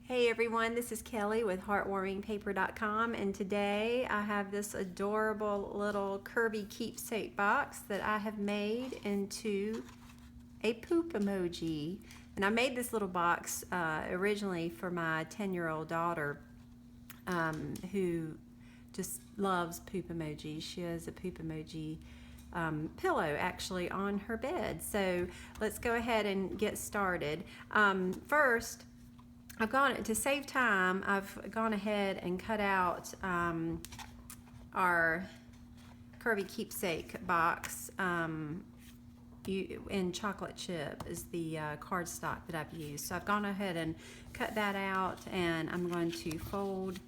Hey everyone, this is Kelly with heartwarmingpaper.com, and today I have this adorable little Curvy Keepsake box that I have made into a poop emoji. And I made this little box originally for my 10-year-old daughter who just loves poop emojis. She has a poop emoji pillow actually on her bed. So let's go ahead and get started. First, to save time, I've gone ahead and cut out our Curvy Keepsake box in chocolate chip is the cardstock that I've used. So I've gone ahead and cut that out, and I'm going to fold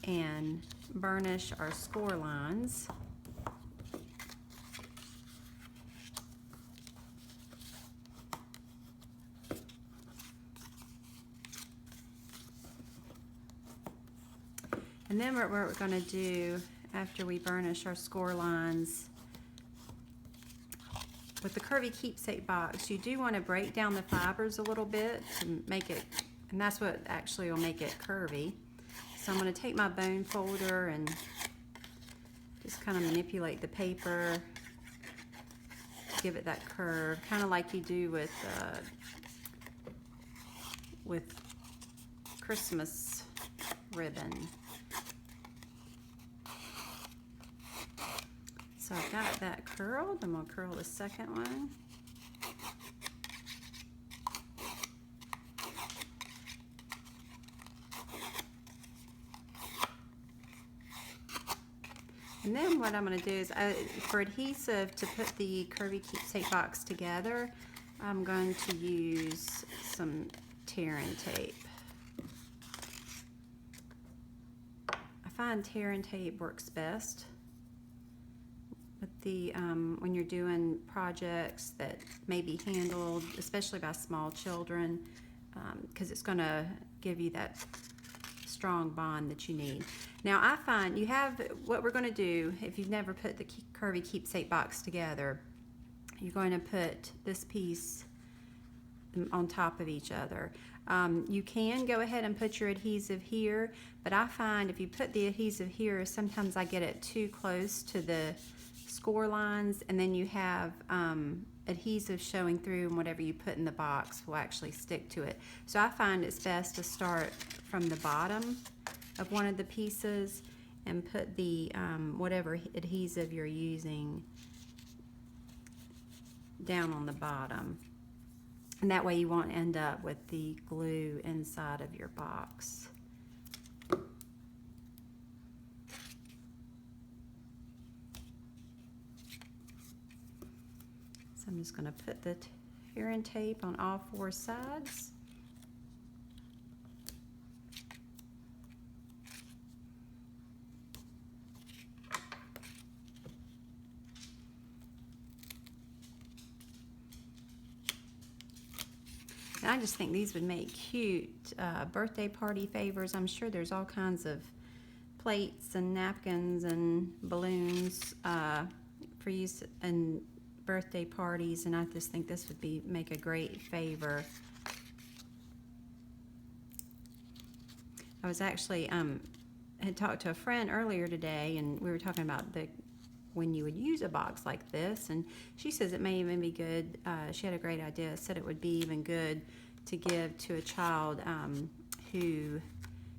and burnish our score lines. And then what we're going to do after we burnish our score lines, with the Curvy Keepsake box, you do want to break down the fibers a little bit to make it, and that's what actually will make it curvy. So I'm going to take my bone folder and just kind of manipulate the paper to give it that curve, kind of like you do with Christmas ribbon. So I've got that curled. I'm going to curl the second one. And then what I'm going to do is, for adhesive to put the Curvy Keepsake box together, I'm going to use some tear-in tape. I find tear-in tape works best when you're doing projects that may be handled, especially by small children, because it's going to give you that strong bond that you need. Now I find what we're going to do, if you've never put the Curvy Keepsake box together, you're going to put this piece on top of each other. You can go ahead and put your adhesive here, but I find if you put the adhesive here, sometimes I get it too close to the score lines, and then you have adhesive showing through, and whatever you put in the box will actually stick to it. So I find it's best to start from the bottom of one of the pieces and put the whatever adhesive you're using down on the bottom, and that way you won't end up with the glue inside of your box. I'm just going to put the tear-in tape on all four sides. And I just think these would make cute birthday party favors. I'm sure there's all kinds of plates and napkins and balloons for use and birthday parties, and I just think this would make a great favor. I was actually had talked to a friend earlier today, and we were talking about when you would use a box like this, and she says it may even be good. She had a great idea. Said it would be even good to give to a child who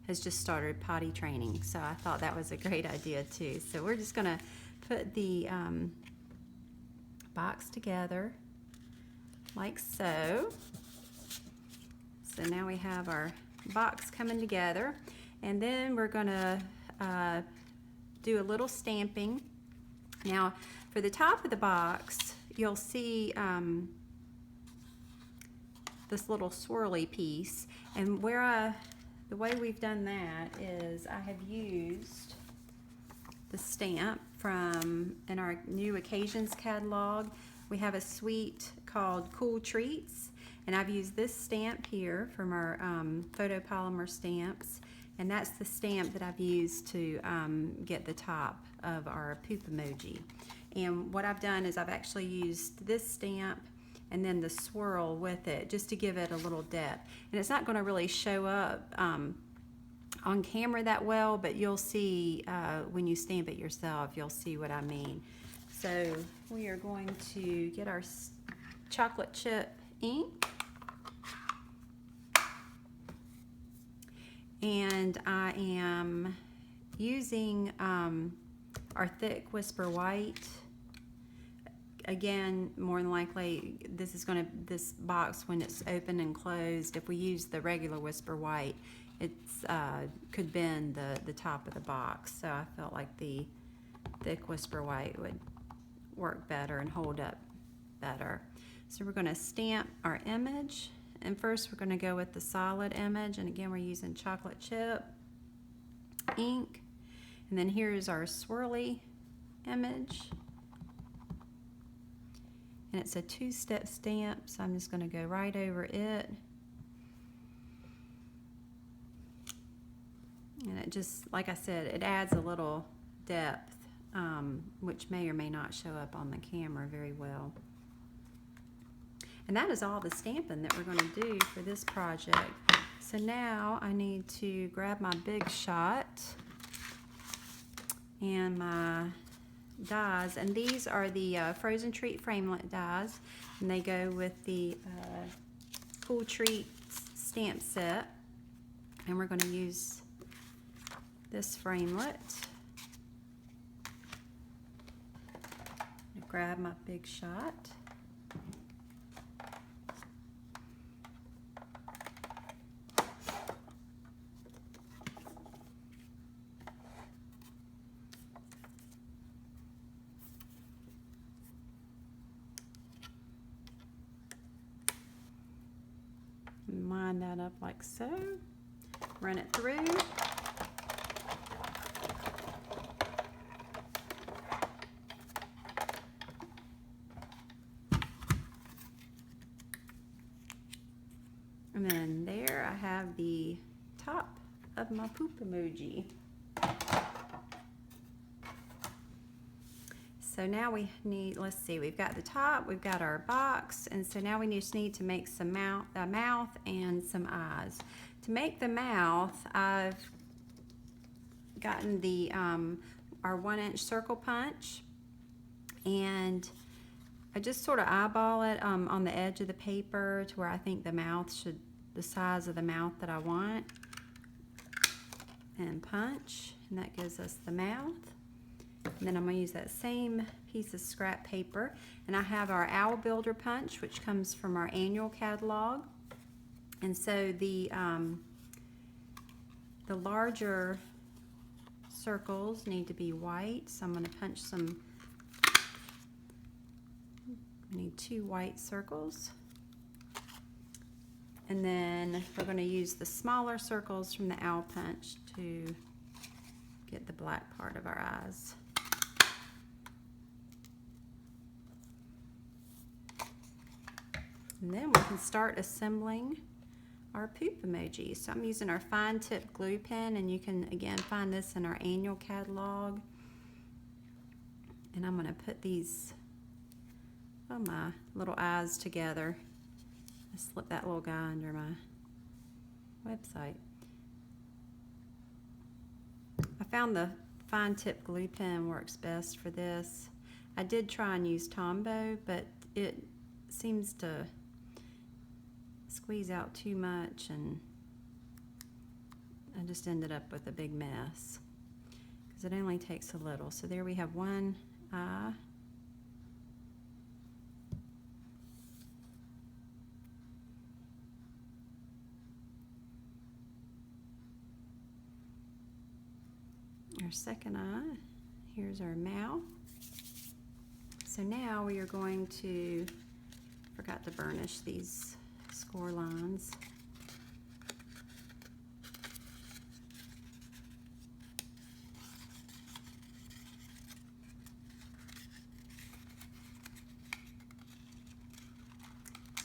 has just started potty training. So I thought that was a great idea too. So we're just gonna put the box together like so. So now we have our box coming together, and then we're gonna do a little stamping. Now for the top of the box, you'll see this little swirly piece, and the way we've done that is I have used the stamp in our new occasions catalog. We have a suite called Cool Treats, and I've used this stamp here from our photopolymer stamps, and that's the stamp that I've used to get the top of our poop emoji. And what I've done is I've actually used this stamp and then the swirl with it, just to give it a little depth. And it's not going to really show up on camera that well, but you'll see when you stamp it yourself, you'll see what I mean. So we are going to get our chocolate chip ink, and I am using our thick Whisper White. Again, more than likely, this box, when it's open and closed, if we use the regular Whisper White, it's could bend the top of the box. So I felt like the thick Whisper White would work better and hold up better. So we're going to stamp our image, and first we're going to go with the solid image, and again we're using chocolate chip ink. And then here's our swirly image, and it's a two-step stamp, so I'm just going to go right over it. And it just, like I said, it adds a little depth, which may or may not show up on the camera very well. And that is all the stamping that we're going to do for this project. So now I need to grab my Big Shot and my dies, and these are the Frozen Treat Framelit dies, and they go with the Cool Treats stamp set. And we're going to use this framelit. Grab my Big Shot. Line that up like so. Run it through. And then there I have the top of my poop emoji. So now we need, let's see, we've got the top, we've got our box, and so now we just need to make some mouth and some eyes. To make the mouth, I've gotten the our 1-inch circle punch, and I just sort of eyeball it on the edge of the paper to where I think the mouth should, the size of the mouth that I want, and punch, and that gives us the mouth. And then I'm going to use that same piece of scrap paper, and I have our Owl Builder punch, which comes from our annual catalog. And so the larger circles need to be white, so I'm going to punch some. I need 2 white circles, and then we're going to use the smaller circles from the Owl punch to get the black part of our eyes. And then we can start assembling our poop emoji. So I'm using our fine tip glue pen, and you can again find this in our annual catalog. And I'm going to put these, my little eyes together. I slip that little guy under my website. I found the fine tip glue pen works best for this. I did try and use Tombow, but it seems to squeeze out too much, and I just ended up with a big mess because it only takes a little. So there we have one eye. Our second eye. Here's our mouth. So now we are going to, forgot to burnish these score lines.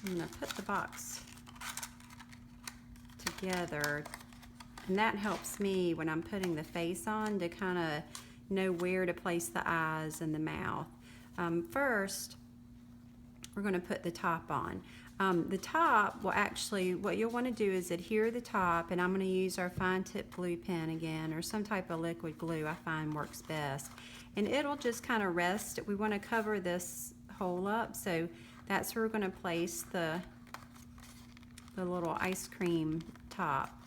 I'm going to put the box together, and that helps me when I'm putting the face on to kind of know where to place the eyes and the mouth. First, we're going to put the top on. The top will actually, what you'll want to do is adhere the top, and I'm going to use our fine tip glue pen again, or some type of liquid glue I find works best. And it'll just kind of rest. We want to cover this hole up, so that's where we're going to place the little ice cream top,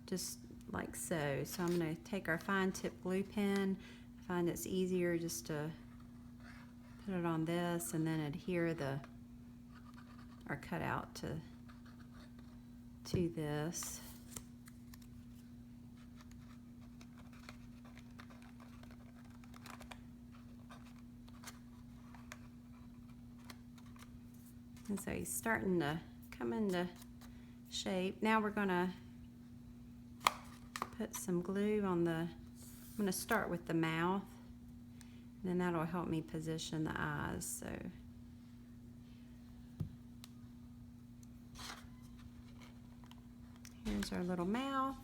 just like so. So I'm going to take our fine tip glue pen. I find it's easier just to put it on this and then adhere our cutout to this. And so he's starting to come into shape. Now we're going to put some glue on I'm going to start with the mouth, and then that'll help me position the eyes. So here's our little mouth.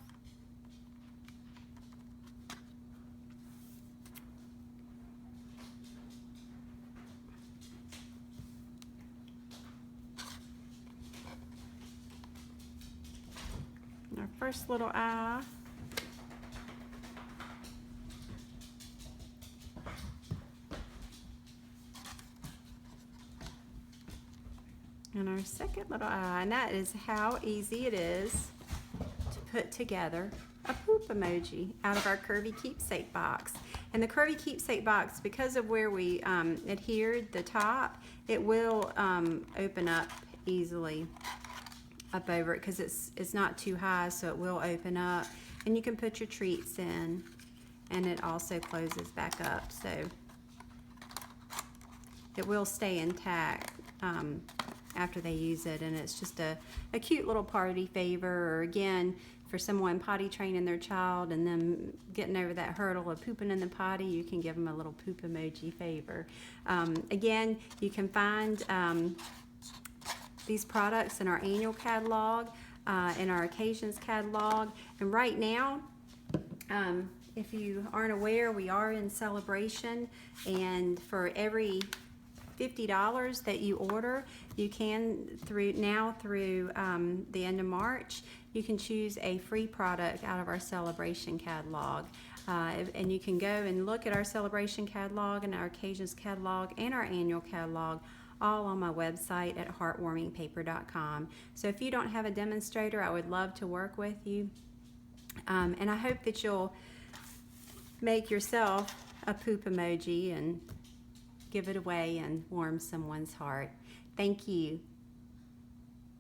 And our first little eye. And our second little eye, and that is how easy it is to put together a poop emoji out of our Curvy Keepsake box. And the Curvy Keepsake box, because of where we adhered the top, it will open up easily up over it, because it's not too high, so it will open up. And you can put your treats in, and it also closes back up, so it will stay intact after they use it. And it's just a cute little party favor, or again, for someone potty training their child and them getting over that hurdle of pooping in the potty, you can give them a little poop emoji favor. Again, you can find these products in our annual catalog, in our occasions catalog. And right now, if you aren't aware, we are in celebration, and for every $50 that you order, you can, through the end of March, you can choose a free product out of our celebration catalog. And you can go and look at our celebration catalog and our occasions catalog and our annual catalog all on my website at heartwarmingpaper.com. So if you don't have a demonstrator, I would love to work with you. And I hope that you'll make yourself a poop emoji and give it away and warm someone's heart. Thank you.